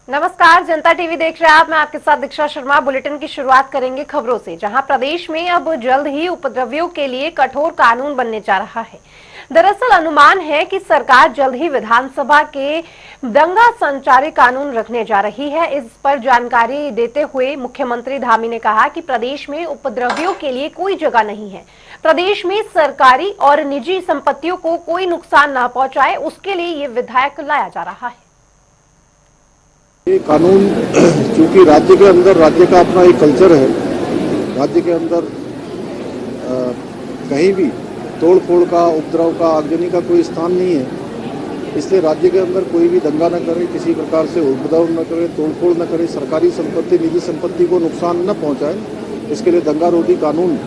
नमस्कार, जनता टीवी देख रहे हैं आप। मैं आपके साथ दीक्षा शर्मा। बुलेटिन की शुरुआत करेंगे खबरों से, जहां प्रदेश में अब जल्द ही उपद्रवियों के लिए कठोर कानून बनने जा रहा है। दरअसल अनुमान है कि सरकार जल्द ही विधानसभा के दंगा संचारी कानून रखने जा रही है। इस पर जानकारी देते हुए मुख्यमंत्री धामी ने कहा कि प्रदेश में उपद्रवियों के लिए कोई जगह नहीं है। प्रदेश में सरकारी और निजी संपत्तियों को कोई नुकसान न पहुंचाए, उसके लिए ये विधेयक लाया जा रहा है। ये कानून चूंकि राज्य के अंदर राज्य का अपना एक कल्चर है, राज्य के अंदर कहीं भी तोड़ फोड़ का, उपद्रव का, आगजनी का कोई स्थान नहीं है। इसलिए राज्य के अंदर कोई भी दंगा न करे, किसी प्रकार से उपद्रव न करे, तोड़ फोड़ न करे, सरकारी संपत्ति, निजी संपत्ति को नुकसान न पहुंचाए। इसके लिए दंगा रोधी कानून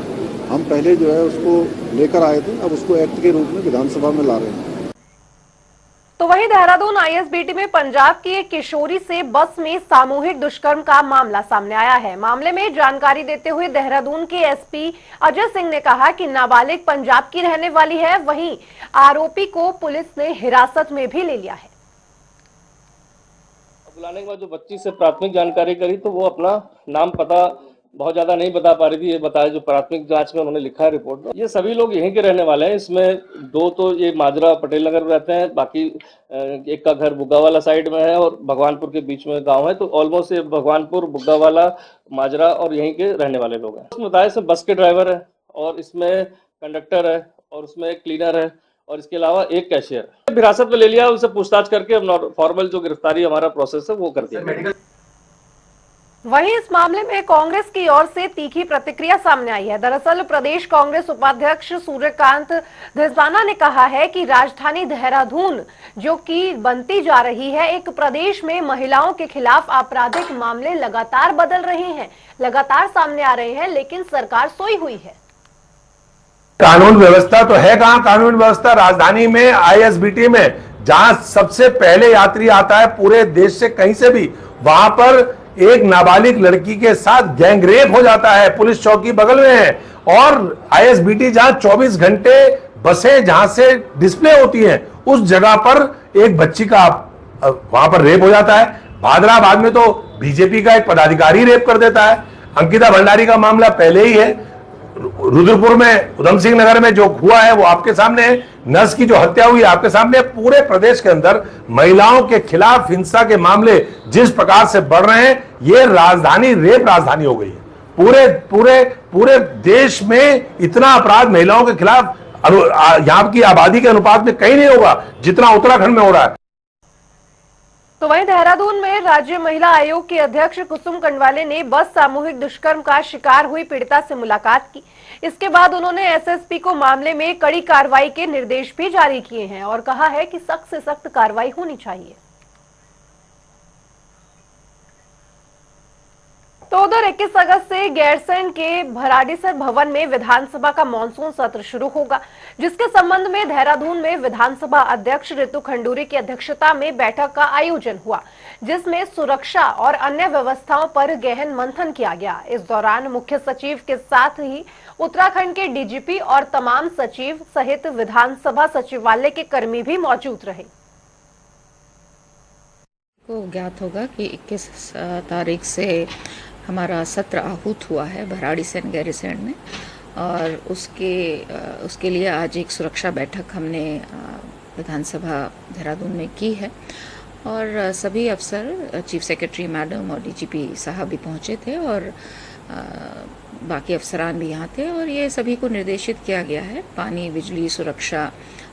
हम पहले जो है उसको लेकर आए थे, अब उसको एक्ट के रूप में विधानसभा में ला रहे हैं। तो वहीं देहरादून आईएसबीटी में पंजाब की एक किशोरी से बस में सामूहिक दुष्कर्म का मामला सामने आया है। मामले में जानकारी देते हुए देहरादून के एसपी अजय सिंह ने कहा कि नाबालिग पंजाब की रहने वाली है। वहीं आरोपी को पुलिस ने हिरासत में भी ले लिया है। बुलाने के बाद जो बच्ची से प्राथमिक जानकारी करी तो वो अपना नाम पता बहुत ज्यादा नहीं बता पा रही थी। ये बताया जो प्राथमिक जांच में उन्होंने लिखा है रिपोर्ट में, ये सभी लोग यहीं के रहने वाले हैं। इसमें दो तो ये माजरा पटेल नगर में रहते हैं, बाकी एक का घर बुग्गावाला साइड में है और भगवानपुर के बीच में गांव है। तो ऑलमोस्ट ये भगवानपुर, बुग्गावाला, माजरा और यहीं के रहने वाले लोग हैं। उसमें बताया से बस के ड्राइवर है और इसमें कंडक्टर है और उसमें एक क्लीनर है और इसके अलावा एक कैशियर हिरासत में ले लिया। उनसे पूछताछ करके फॉर्मल जो गिरफ्तारी हमारा प्रोसेस है वो कर दिया। वहीं इस मामले में कांग्रेस की ओर से तीखी प्रतिक्रिया सामने आई है। दरअसल प्रदेश कांग्रेस उपाध्यक्ष सूर्यकांत धस्माना ने कहा है कि राजधानी देहरादून जो कि बनती जा रही है, एक प्रदेश में महिलाओं के खिलाफ आपराधिक मामले लगातार बदल रहे हैं, लगातार सामने आ रहे हैं, लेकिन सरकार सोई हुई है। कानून व्यवस्था तो है कहां कानून व्यवस्था? राजधानी में आईएसबीटी में जहां सबसे पहले यात्री आता है पूरे देश से कहीं से भी, वहां पर एक नाबालिग लड़की के साथ गैंगरेप हो जाता है। पुलिस चौकी बगल में है और आईएसबीटी जहां 24 घंटे बसें जहां से डिस्प्ले होती हैं, उस जगह पर एक बच्ची का वहां पर रेप हो जाता है। भादराबाद में तो बीजेपी का एक पदाधिकारी रेप कर देता है। अंकिता भंडारी का मामला पहले ही है। रुद्रपुर में, उधम सिंह नगर में जो हुआ है वो आपके सामने है। नर्स की जो हत्या हुई है आपके सामने। पूरे प्रदेश के अंदर महिलाओं के खिलाफ हिंसा के मामले जिस प्रकार से बढ़ रहे हैं, ये राजधानी रेप राजधानी हो गई है। पूरे पूरे पूरे देश में इतना अपराध महिलाओं के खिलाफ यहां की आबादी के अनुपात में कहीं नहीं होगा जितना उत्तराखंड में हो रहा है। तो वहीं देहरादून में राज्य महिला आयोग के अध्यक्ष कुसुम कंडवाले ने बस सामूहिक दुष्कर्म का शिकार हुई पीड़िता से मुलाकात की। इसके बाद उन्होंने एसएसपी को मामले में कड़ी कार्रवाई के निर्देश भी जारी किए हैं और कहा है कि सख्त से सख्त कार्रवाई होनी चाहिए। तो उधर 21 अगस्त से गैरसैंण के भराड़ीसर भवन में विधानसभा का मानसून सत्र शुरू होगा, जिसके संबंध में देहरादून में विधानसभा अध्यक्ष रितु खंडूरी की अध्यक्षता में बैठक का आयोजन हुआ, जिसमें सुरक्षा और अन्य व्यवस्थाओं पर गहन मंथन किया गया। इस दौरान मुख्य सचिव के साथ ही उत्तराखंड के डीजीपी और तमाम सचिव सहित विधानसभा सचिवालय के कर्मी भी मौजूद रहे। को ज्ञात होगा कि 21 तारीख से हमारा सत्र आहूत हुआ है भराड़ीसैंण गैरसैंण में, और उसके लिए आज एक सुरक्षा बैठक हमने विधानसभा देहरादून में की है और सभी अफसर, चीफ सेक्रेटरी मैडम और डीजीपी साहब भी पहुंचे थे और बाकी अफसरान भी यहाँ थे और ये सभी को निर्देशित किया गया है पानी, बिजली, सुरक्षा,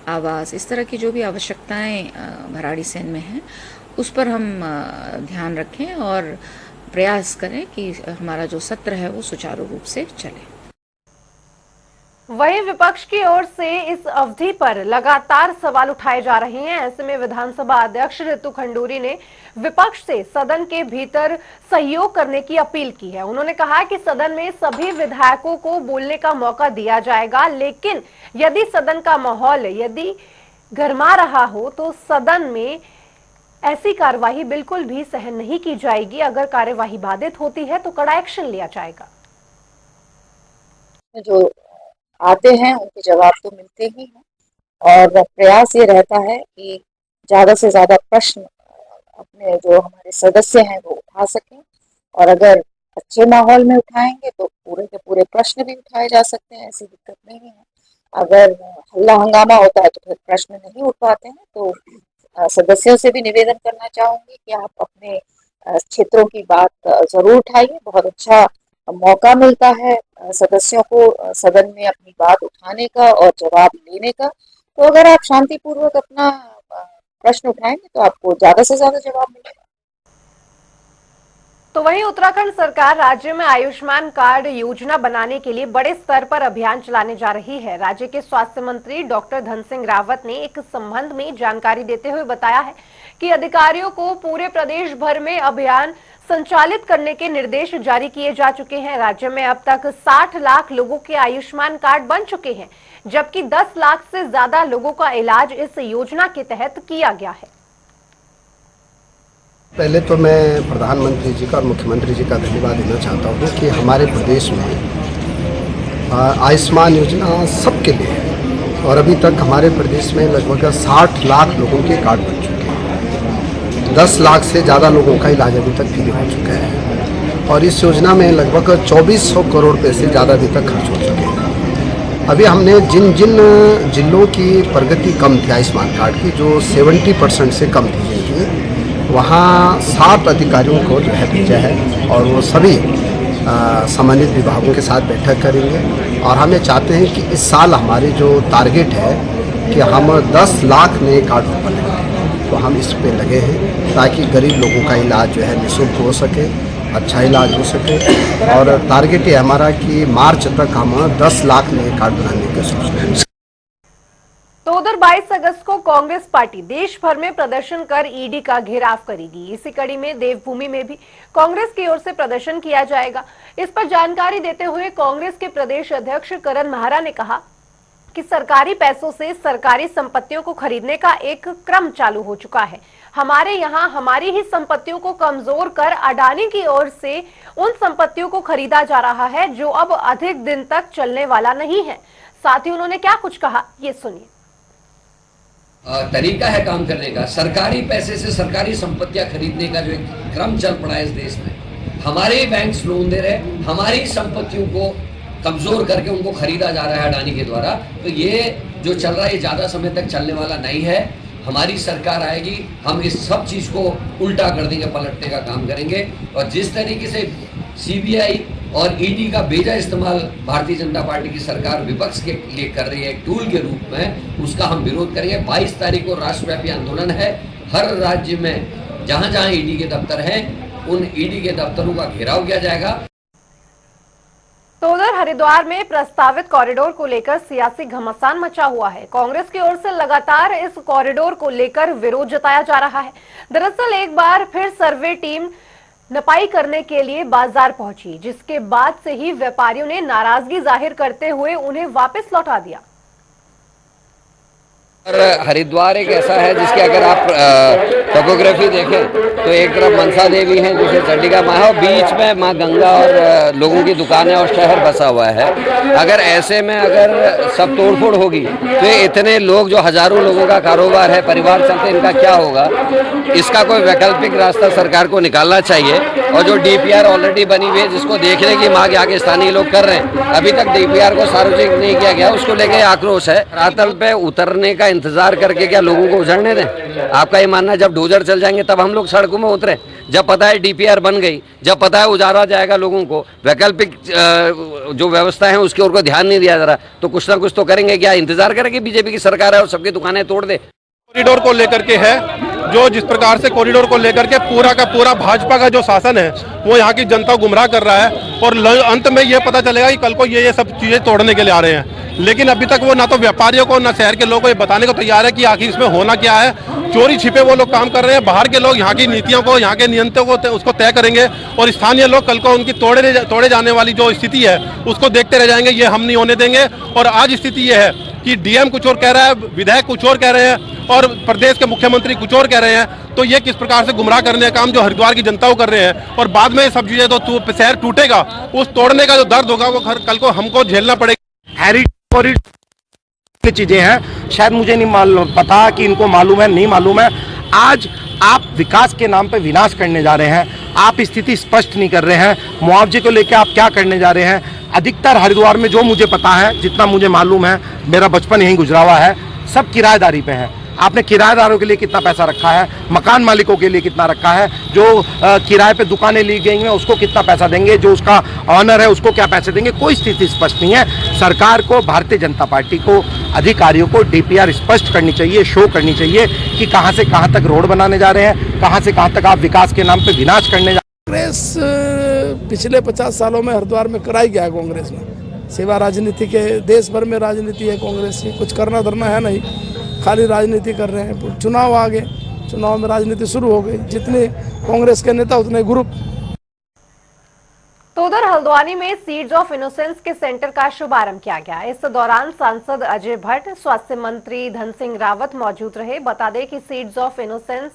आवास, इस तरह की जो भी आवश्यकताएं भराड़ीसैंण में हैं उस पर हम ध्यान रखें और प्रयास करें कि हमारा जो सत्र है वो सुचारू रूप से चले। वहीं विपक्ष की ओर से इस अवधि पर लगातार सवाल उठाए जा रहे हैं। ऐसे में विधानसभा अध्यक्ष रितु खंडूरी ने विपक्ष से सदन के भीतर सहयोग करने की अपील की है। उन्होंने कहा कि सदन में सभी विधायकों को बोलने का मौका दिया जाएगा, लेकिन यदि सदन का माहौल यदि गरमा रहा हो तो सदन में ऐसी कार्यवाही बिल्कुल भी सहन नहीं की जाएगी। अगर कार्यवाही बाधित होती है तो कड़ा एक्शन लिया जाएगा। जो आते हैं उनके जवाब तो मिलते ही हैं और प्रयास ये रहता है कि ज्यादा से ज्यादा प्रश्न अपने जो हमारे सदस्य हैं वो उठा सकें, और अगर अच्छे माहौल में उठाएंगे तो पूरे के पूरे प्रश्न भी उठाए जा सकते हैं, ऐसी दिक्कत नहीं है। अगर हल्ला हंगामा होता है तो फिर प्रश्न नहीं उठ पाते हैं। तो सदस्यों से भी निवेदन करना चाहूंगी कि आप अपने क्षेत्रों की बात जरूर उठाइए। बहुत अच्छा मौका मिलता है सदस्यों को सदन में अपनी बात उठाने का और जवाब लेने का। तो अगर आप शांतिपूर्वक अपना प्रश्न उठाएंगे तो आपको ज्यादा से ज्यादा जवाब मिलेगा। तो वहीं उत्तराखंड सरकार राज्य में आयुष्मान कार्ड योजना बनाने के लिए बड़े स्तर पर अभियान चलाने जा रही है। राज्य के स्वास्थ्य मंत्री डॉक्टर धन सिंह रावत ने एक संबंध में जानकारी देते हुए बताया है कि अधिकारियों को पूरे प्रदेश भर में अभियान संचालित करने के निर्देश जारी किए जा चुके हैं। राज्य में अब तक 60 लाख लोगों के आयुष्मान कार्ड बन चुके हैं, जबकि 10 लाख से ज्यादा लोगों का इलाज इस योजना के तहत किया गया है। पहले तो मैं प्रधानमंत्री जी का और मुख्यमंत्री जी का धन्यवाद देना चाहता हूँ कि हमारे प्रदेश में आयुष्मान योजना सबके लिए है, और अभी तक हमारे प्रदेश में लगभग 60 लाख लोगों के कार्ड बन चुके हैं। 10 लाख से ज़्यादा लोगों का इलाज अभी तक फ्री हो चुका है, और इस योजना में लगभग 2400 करोड़ रुपये से ज़्यादा अभी तक खर्च हो चुके हैं। अभी हमने जिन जिन जिलों की प्रगति कम थी आयुष्मान कार्ड की, जो 70% से कम थी जिनकी, वहाँ 7 अधिकारियों को जो है भेजा है, और वो सभी संबंधित विभागों के साथ बैठक करेंगे। और हम ये चाहते हैं कि इस साल हमारे जो टारगेट है कि हम 10 लाख नए कार्ड बनाएंगे, तो हम इस पे लगे हैं ताकि गरीब लोगों का इलाज जो है निःशुल्क हो सके, अच्छा इलाज हो सके। और टारगेट है हमारा कि मार्च तक हम 10 लाख नए कार्ड बनाने की सोच रहे हैं। तो उधर 22 अगस्त को कांग्रेस पार्टी देश भर में प्रदर्शन कर ईडी का घेराव करेगी। इसी कड़ी में देवभूमि में भी कांग्रेस की ओर से प्रदर्शन किया जाएगा। इस पर जानकारी देते हुए कांग्रेस के प्रदेश अध्यक्ष करण महारा ने कहा कि सरकारी पैसों से सरकारी संपत्तियों को खरीदने का एक क्रम चालू हो चुका है। हमारे यहाँ हमारी ही संपत्तियों को कमजोर कर अडानी की ओर से उन संपत्तियों को खरीदा जा रहा है जो अब अधिक दिन तक चलने वाला नहीं है। साथ ही उन्होंने क्या कुछ कहा, ये सुनिए। तरीका है काम करने का, सरकारी पैसे से सरकारी संपत्तियां खरीदने का जो एक क्रम चल पड़ा है इस देश में। हमारे बैंक लोन दे रहे, हमारी संपत्तियों को कमजोर करके उनको खरीदा जा रहा है अडानी के द्वारा। तो ये जो चल रहा है ये ज्यादा समय तक चलने वाला नहीं है। हमारी सरकार आएगी, हम इस सब चीज को उल्टा कर देंगे, पलटने का काम करेंगे। और जिस तरीके से सीबीआई और ईडी का बेजा इस्तेमाल भारतीय जनता पार्टी की सरकार विपक्ष के लिए कर रही है एक टूल के रूप में, उसका हम विरोध करेंगे। 22 तारीख को राष्ट्रव्यापी आंदोलन है। हर राज्य में जहां जहां ईडी के दफ्तर हैं उन ईडी के दफ्तरों का घेराव किया जाएगा। तो उधर हरिद्वार में प्रस्तावित कॉरिडोर को लेकर सियासी घमासान मचा हुआ है। कांग्रेस की ओर से लगातार इस कॉरिडोर को लेकर विरोध जताया जा रहा है। दरअसल एक बार फिर सर्वे टीम नपाई करने के लिए बाजार पहुंची, जिसके बाद से ही व्यापारियों ने नाराजगी जाहिर करते हुए उन्हें वापस लौटा दिया। हरिद्वार एक ऐसा है जिसके अगर आप टोपोग्राफी देखें तो एक तरफ मनसा देवी है जिसे चंडिका माँ है, और बीच में माँ गंगा और लोगों की दुकानें और शहर बसा हुआ है। अगर ऐसे में अगर सब तोड़फोड़ होगी तो इतने लोग, जो हजारों लोगों का कारोबार है, परिवार चलते, इनका क्या होगा? इसका कोई वैकल्पिक रास्ता सरकार को निकालना चाहिए। और जो डीपीआर ऑलरेडी बनी हुई है, जिसको देखने की मांग आगे स्थानीय लोग कर रहे हैं, अभी तक डीपीआर को सार्वजनिक नहीं किया गया, उसको लेकर आक्रोश है। धरातल पे उतरने का इंतजार करके क्या लोगों को उजड़ने दें? आपका ये मानना जब डोजर चल जाएंगे तब हम लोग सड़कों में उतरे? जब पता है डीपीआर बन गई, जब पता है उजाड़ा जाएगा लोगों को, वैकल्पिक जो व्यवस्था है उसकी ओर को ध्यान नहीं दिया जा रहा, तो कुछ ना कुछ तो करेंगे। क्या इंतजार करेंगे बीजेपी की सरकार है और सबकी दुकानें तोड़ दे? कॉरिडोर को लेकर के है, जो जिस प्रकार से कॉरिडोर को लेकर के पूरा का पूरा भाजपा का जो शासन है वो यहाँ की जनता को गुमराह कर रहा है। और अंत में ये पता चलेगा कि कल को ये सब चीजें तोड़ने के लिए आ रहे हैं। लेकिन अभी तक वो ना तो व्यापारियों को ना शहर के लोगों को ये बताने को तैयार है कि आखिर इसमें होना क्या है। चोरी छिपे वो लोग काम कर रहे हैं। बाहर के लोग यहाँ की नीतियों को, यहाँ के नियंत्रणों को उसको तय करेंगे, और स्थानीय लोग कल को उनकी तोड़े जाने वाली जो स्थिति है उसको देखते रह जाएंगे। ये हम नहीं होने देंगे। और आज स्थिति ये है कि डीएम कुछ और कह रहा है, विधायक कुछ और कह रहे हैं, और प्रदेश के मुख्यमंत्री कुछ और कह रहे हैं। तो ये किस प्रकार से गुमराह करने का काम जो हरिद्वार की जनता को कर रहे हैं, और बाद में सब चीजें तो शहर टूटेगा, उस तोड़ने का जो दर्द होगा वो कल को हमको झेलना पड़ेगा। चीजें हैं, शायद मुझे नहीं मालूम, पता कि इनको मालूम है नहीं मालूम है। आज आप विकास के नाम पे विनाश करने जा रहे हैं, आप स्थिति स्पष्ट नहीं कर रहे हैं। मुआवजे को लेकर आप क्या करने जा रहे हैं? अधिकतर हरिद्वार में जो मुझे पता है, जितना मुझे मालूम है, मेरा बचपन यहीं गुजरा हुआ है, सब किराएदारी पे है। आपने किराएदारों के लिए कितना पैसा रखा है, मकान मालिकों के लिए कितना रखा है, जो किराए पे दुकानें ली गई हैं उसको कितना पैसा देंगे, जो उसका ऑनर है उसको क्या पैसे देंगे, कोई स्थिति स्पष्ट नहीं है। सरकार को, भारतीय जनता पार्टी को, अधिकारियों को डीपीआर स्पष्ट करनी चाहिए, शो करनी चाहिए कि कहां से कहां तक रोड बनाने जा रहे हैं, कहां से कहां तक आप विकास के नाम पे विनाश करने जा रहे हैं। कांग्रेस पिछले 50 सालों में हरिद्वार में कराई गया है कांग्रेस में, सिवा राजनीति के। देश भर में राजनीति है कांग्रेस की, कुछ करना धरना है नहीं, खाली राजनीति कर रहे हैं। चुनाव आ गए, चुनाव में राजनीति शुरू हो गई, जितने कांग्रेस के नेता उतने ग्रुप। तो उधर हल्द्वानी में सीड्स ऑफ इनोसेंस के सेंटर का शुभारंभ किया गया। इस दौरान सांसद अजय भट्ट, स्वास्थ्य मंत्री धन सिंह रावत मौजूद रहे। बता दें कि सीड्स ऑफ इनोसेंस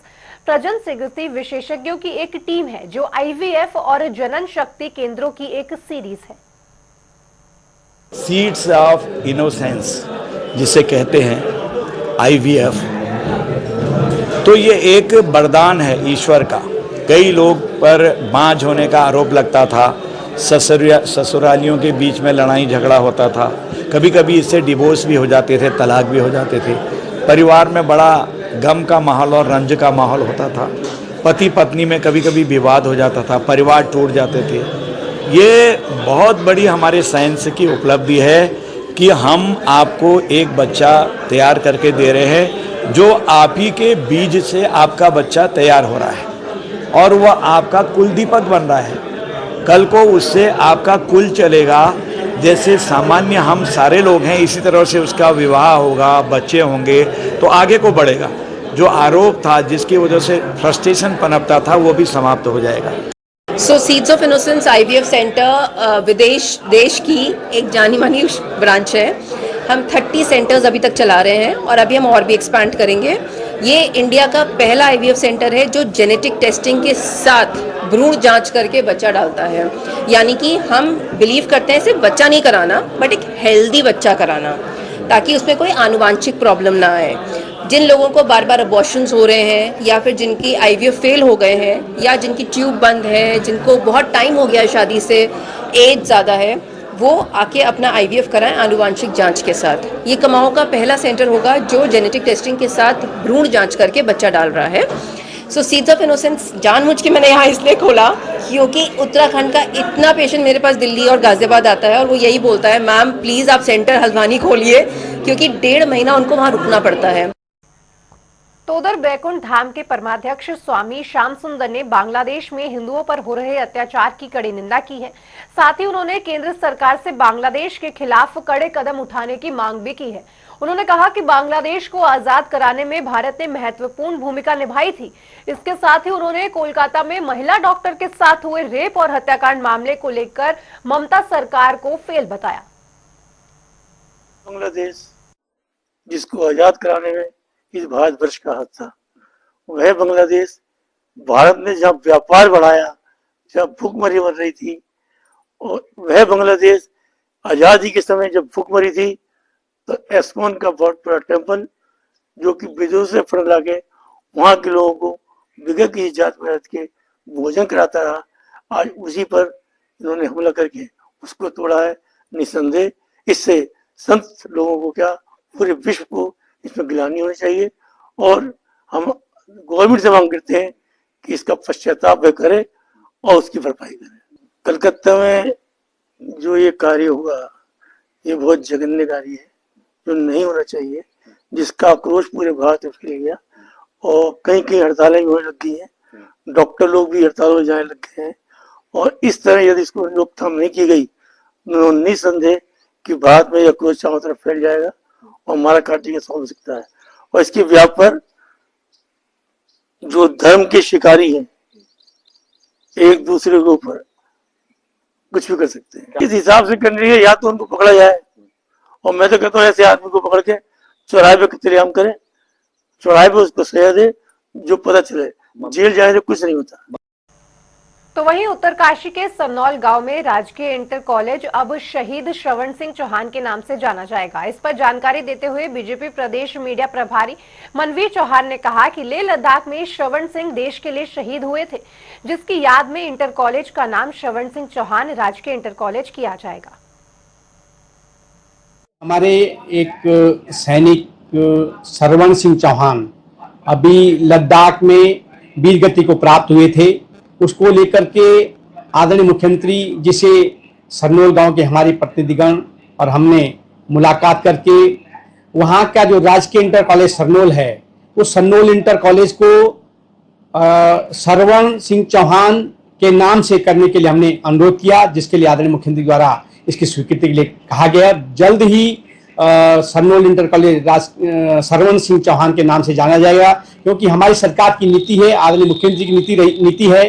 प्रजन स्वीकृति विशेषज्ञों की एक टीम है जो आईवीएफ और जनन शक्ति केंद्रों की एक सीरीज है। सीड्स ऑफ इनोसेंस जिसे कहते हैं आईवीएफ, तो ये एक वरदान है ईश्वर का। कई लोग पर बांझ होने का आरोप लगता था, ससुरालियों के बीच में लड़ाई झगड़ा होता था, कभी कभी इससे डिवोर्स भी हो जाते थे, तलाक भी हो जाते थे, परिवार में बड़ा गम का माहौल और रंज का माहौल होता था, पति पत्नी में कभी कभी विवाद हो जाता था, परिवार टूट जाते थे। ये बहुत बड़ी हमारे साइंस की उपलब्धि है कि हम आपको एक बच्चा तैयार करके दे रहे हैं, जो आप ही के बीज से आपका बच्चा तैयार हो रहा है और वह आपका कुल दीपक बन रहा है। कल को उससे आपका कुल चलेगा। जैसे सामान्य हम सारे लोग हैं, इसी तरह से उसका विवाह होगा, बच्चे होंगे तो आगे को बढ़ेगा। जो आरोप था, जिसकी वजह से फ्रस्ट्रेशन पनपता था, वो भी समाप्त हो जाएगा। So seeds of innocence IVF centre देश की एक जानी मानी ब्रांच है। हम 30 सेंटर्स अभी तक चला रहे हैं और अभी हम और भी एक्सपैंड करेंगे। ये इंडिया का पहला आईवीएफ सेंटर है जो जेनेटिक टेस्टिंग के साथ भ्रूण जांच करके बच्चा डालता है। यानी कि हम बिलीव करते हैं सिर्फ बच्चा नहीं कराना, बट एक हेल्दी बच्चा कराना, ताकि उसमें कोई आनुवांशिक प्रॉब्लम ना आए। जिन लोगों को बार बार अबॉर्शंस हो रहे हैं, या फिर जिनकी आईवीएफ फेल हो गए हैं, या जिनकी ट्यूब बंद है, जिनको बहुत टाइम हो गया शादी से, एज ज़्यादा है, वो आके अपना आईवीएफ कराएं आनुवांशिक जांच के साथ। ये कुमाऊं का पहला सेंटर होगा जो जेनेटिक टेस्टिंग के साथ भ्रूण जांच करके बच्चा डाल रहा है। सो सीड्स ऑफ इनोसेंस जानबूझ के मैंने यहाँ इसलिए खोला क्योंकि उत्तराखंड का इतना पेशेंट मेरे पास दिल्ली और गाजियाबाद आता है और वो यही बोलता है, मैम प्लीज़ आप सेंटर हल्द्वानी खोलिए, क्योंकि 1.5 महीना उनको वहाँ रुकना पड़ता है। तो उधर बैकुंठ धाम के परमाध्यक्ष स्वामी श्याम सुंदर ने बांग्लादेश में हिंदुओं पर हो रहे अत्याचार की कड़ी निंदा की है। साथ ही उन्होंने केंद्र सरकार से बांग्लादेश के खिलाफ कड़े कदम उठाने की मांग भी की है। उन्होंने कहा कि बांग्लादेश को आजाद कराने में भारत ने महत्वपूर्ण भूमिका निभाई थी। इसके साथ ही उन्होंने कोलकाता में महिला डॉक्टर के साथ हुए रेप और हत्याकांड मामले को लेकर ममता सरकार को फेल बताया। बांग्लादेश जिसको आजाद कराने में इस भारतवर्ष का हाथ था, वह बांग्लादेश भारत ने जब व्यापार बढ़ाया, जब भूखमरी बन रही थी, और वह बांग्लादेश आजादी के समय जब भूखमरी थी तो एस्कॉन का बहुत बड़ा टेम्पल जो कि विदेशों से फंड लाके वहाँ के लोगों को बगैर किसी जात पात के भोजन कराता रहा, आज उसी पर इन्होंने हमला करके उसको तोड़ा है। निसंदेह इससे संत लोगों को क्या, पूरे विश्व को इसमें गिलानी होनी चाहिए और हम गवर्नमेंट से मांग करते हैं कि इसका पश्चाताप करे और उसकी भरपाई करे। कलकत्ता में जो ये कार्य हुआ, ये बहुत जघन्य कार्य है जो नहीं होना चाहिए, जिसका आक्रोश पूरे भारत में फैल गया और कहीं कहीं हड़तालें भी होने लग गई हैं, डॉक्टर लोग भी हड़तालों में जाने लग गए हैं। और इस तरह यदि इसको रोकथाम नहीं की गई तो निसंदेह कि भारत में आक्रोश चारों तरफ फैल जाएगा और हमारा काटने हो सकता है। और इसके व्याप पर जो धर्म के शिकारी हैं एक दूसरे के ऊपर कुछ भी कर सकते हैं। इस हिसाब से करनी है, या तो उनको पकड़ा जाए, और मैं तो कहता हूँ ऐसे आदमी को पकड़ के चौराहे पे कत्लेआम करें, चौराहे पे उसको सजा दे, जो पता चले, जेल जाए तो कुछ नहीं होता। तो वहीं उत्तरकाशी के सरनौल गांव में राजकीय इंटर कॉलेज अब शहीद श्रवण सिंह चौहान के नाम से जाना जाएगा। इस पर जानकारी देते हुए बीजेपी प्रदेश मीडिया प्रभारी मनवीर चौहान ने कहा कि लेह लद्दाख में श्रवण सिंह देश के लिए शहीद हुए थे, जिसकी याद में इंटर कॉलेज का नाम श्रवण सिंह चौहान राजकीय इंटर कॉलेज किया जाएगा। हमारे एक सैनिक श्रवण सिंह चौहान अभी लद्दाख में वीर गति को प्राप्त हुए थे, उसको लेकर के आदरणीय मुख्यमंत्री जी से सरनौल गांव के हमारे प्रतिनिधिगण और हमने मुलाकात करके वहां का जो राजकीय इंटर कॉलेज सरनौल है, उस सरनौल इंटर कॉलेज को श्रवण सिंह चौहान के नाम से करने के लिए हमने अनुरोध किया, जिसके लिए आदरणीय मुख्यमंत्री द्वारा इसकी स्वीकृति के लिए कहा गया। जल्द ही सरनौल इंटर कॉलेज श्रवण सिंह चौहान के नाम से जाना जाएगा, क्योंकि हमारी सरकार की नीति है, आदरणीय मुख्यमंत्री की नीति है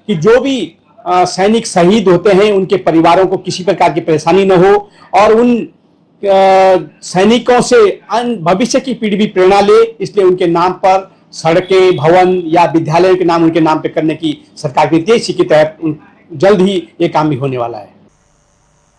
कि जो भी सैनिक शहीद होते हैं उनके परिवारों को किसी प्रकार की परेशानी न हो और उन सैनिकों से भविष्य की पीढ़ी भी प्रेरणा ले, इसलिए उनके नाम पर सड़कें, भवन या विद्यालयों के नाम उनके नाम पर करने की सरकार की नीति है। इसी के तहत जल्द ही ये काम भी होने वाला है।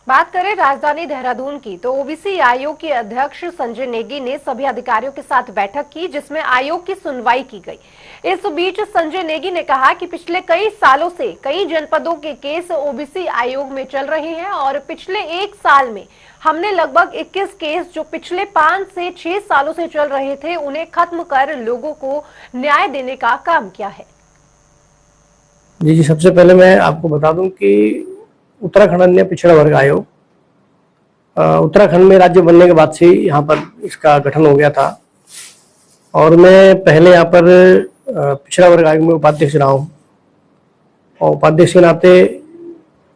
बात करें राजधानी देहरादून की, तो ओबीसी आयोग के अध्यक्ष संजय नेगी ने सभी अधिकारियों के साथ बैठक की, जिसमें आयोग की सुनवाई की गई। इस बीच संजय नेगी ने कहा कि पिछले कई सालों से कई जनपदों के केस ओबीसी आयोग में चल रहे हैं और पिछले एक साल में हमने लगभग 21 केस जो पिछले 5 से 6 सालों से चल रहे थे उन्हें खत्म कर लोगों को न्याय देने का काम किया है। जी, सबसे पहले मैं आपको बता दूं कि उत्तराखंड अन्य पिछड़ा वर्ग आयोग उत्तराखंड में राज्य बनने के बाद से यहाँ पर इसका गठन हो गया था और मैं पहले यहाँ पर पिछड़ा वर्ग आयोग में उपाध्यक्ष रहा हूँ और उपाध्यक्ष के नाते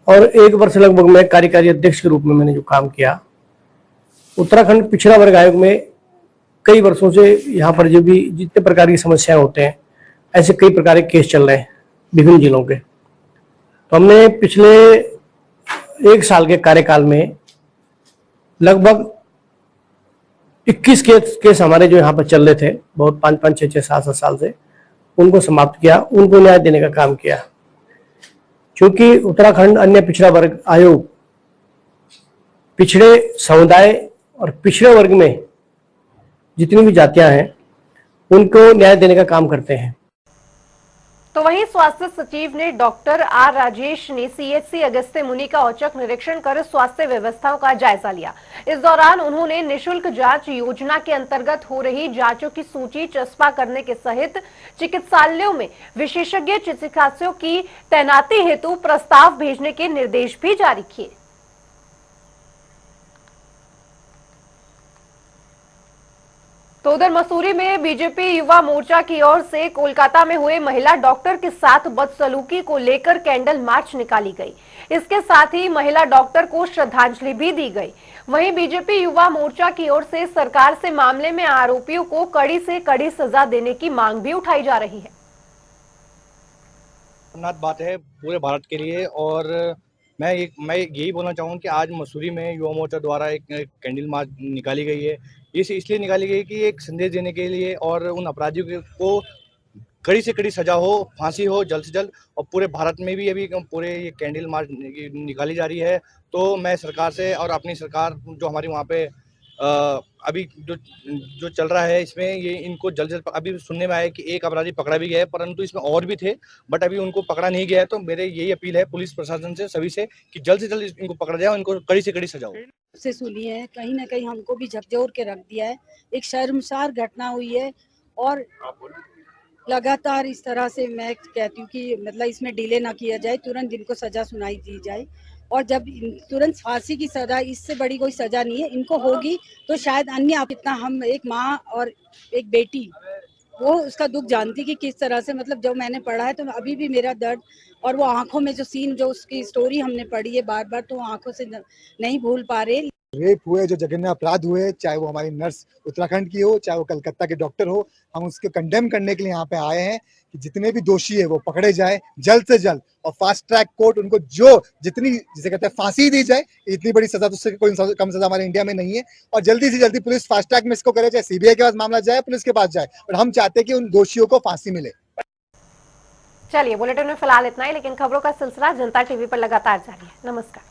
और 1 वर्ष लगभग मैं कार्यकारी अध्यक्ष के रूप में मैंने जो काम किया। उत्तराखंड पिछड़ा वर्ग आयोग में कई वर्षों से यहाँ पर जो भी जितने प्रकार की समस्याएं होते हैं, ऐसे कई प्रकार के केस चल रहे हैं विभिन्न जिलों के। तो हमने पिछले 1 साल के कार्यकाल में लगभग 21 केस हमारे जो यहाँ पर चल रहे थे, बहुत 5-5, 6-6, 7-7 साल से, उनको समाप्त किया, उनको न्याय देने का काम किया। क्योंकि उत्तराखंड अन्य पिछड़ा वर्ग आयोग पिछड़े समुदाय और पिछड़े वर्ग में जितनी भी जातियां हैं उनको न्याय देने का काम करते हैं। तो वहीं स्वास्थ्य सचिव ने डॉक्टर आर राजेश ने सीएचसी अगस्त्य मुनि का औचक निरीक्षण कर स्वास्थ्य व्यवस्थाओं का जायजा लिया। इस दौरान उन्होंने निःशुल्क जांच योजना के अंतर्गत हो रही जांचों की सूची चस्पा करने के सहित चिकित्सालयों में विशेषज्ञ चिकित्सकों की तैनाती हेतु प्रस्ताव भेजने के निर्देश भी जारी किए। तो उधर मसूरी में बीजेपी युवा मोर्चा की ओर से कोलकाता में हुए महिला डॉक्टर के साथ बदसलूकी को लेकर कैंडल मार्च निकाली गई। इसके साथ ही महिला डॉक्टर को श्रद्धांजलि भी दी गई। वहीं बीजेपी युवा मोर्चा की ओर से सरकार से मामले में आरोपियों को कड़ी से कड़ी सजा देने की मांग भी उठाई जा रही है। बात है पूरे भारत के लिए और मैं यही बोलना चाहूँगा कि आज मसूरी में युवा मोर्चा द्वारा एक कैंडल मार्च निकाली गई है। इसलिए निकाली गई कि एक संदेश देने के लिए और उन अपराधियों को कड़ी से कड़ी सजा हो, फांसी हो जल्द से जल्द। और पूरे भारत में भी अभी पूरे ये कैंडल मार्च निकाली जा रही है। तो मैं सरकार से और अपनी सरकार जो हमारी वहाँ पे अभी जो चल रहा है इसमें ये इनको जल्द से अभी सुनने में आया कि एक अपराधी पकड़ा भी गया है, परंतु इसमें और भी थे बट अभी उनको पकड़ा नहीं गया है। तो मेरे यही अपील है पुलिस प्रशासन से सभी से कि जल्द से जल्द इनको पकड़ा जाए, इनको कड़ी से कड़ी सजा हो। से सुनी है, कहीं ना कहीं हमको भी झकझोर के रख दिया है। एक शर्मसार घटना हुई है और लगातार इस तरह से मैं कहती हूँ कि मतलब इसमें डिले ना किया जाए, तुरंत इनको सजा सुनाई दी जाए। और जब तुरंत फांसी की सजा, इससे बड़ी कोई सजा नहीं है, इनको होगी तो शायद अन्य इतना हम एक माँ और एक बेटी वो उसका दुख जानती कि किस तरह से मतलब जब मैंने पढ़ा है तो अभी भी मेरा दर्द और वो आंखों में जो सीन जो उसकी स्टोरी हमने पढ़ी है बार बार तो आंखों से नहीं भूल पा रहे। रेप हुए, जो जघन्य अपराध हुए, चाहे वो हमारी नर्स उत्तराखंड की हो, चाहे वो कलकत्ता के डॉक्टर हो, हम उसको कंडेम करने के लिए यहाँ पे आए हैं कि जितने भी दोषी है वो पकड़े जाए जल्द से जल्द और फास्ट ट्रैक कोर्ट उनको जो जितनी जिसे कहते हैं फांसी दी जाए। इतनी बड़ी सजा तो उससे कोई कम सजा हमारे इंडिया में नहीं है और जल्दी से जल्दी पुलिस फास्ट ट्रैक में इसको करे, चाहे सीबीआई के पास मामला जाए, पुलिस के पास जाए, और हम चाहते हैं कि उन दोषियों को फांसी मिले। चलिए बुलेटिन में फिलहाल इतना ही, लेकिन खबरों का सिलसिला जनता टीवी पर लगातार जारी है। नमस्कार।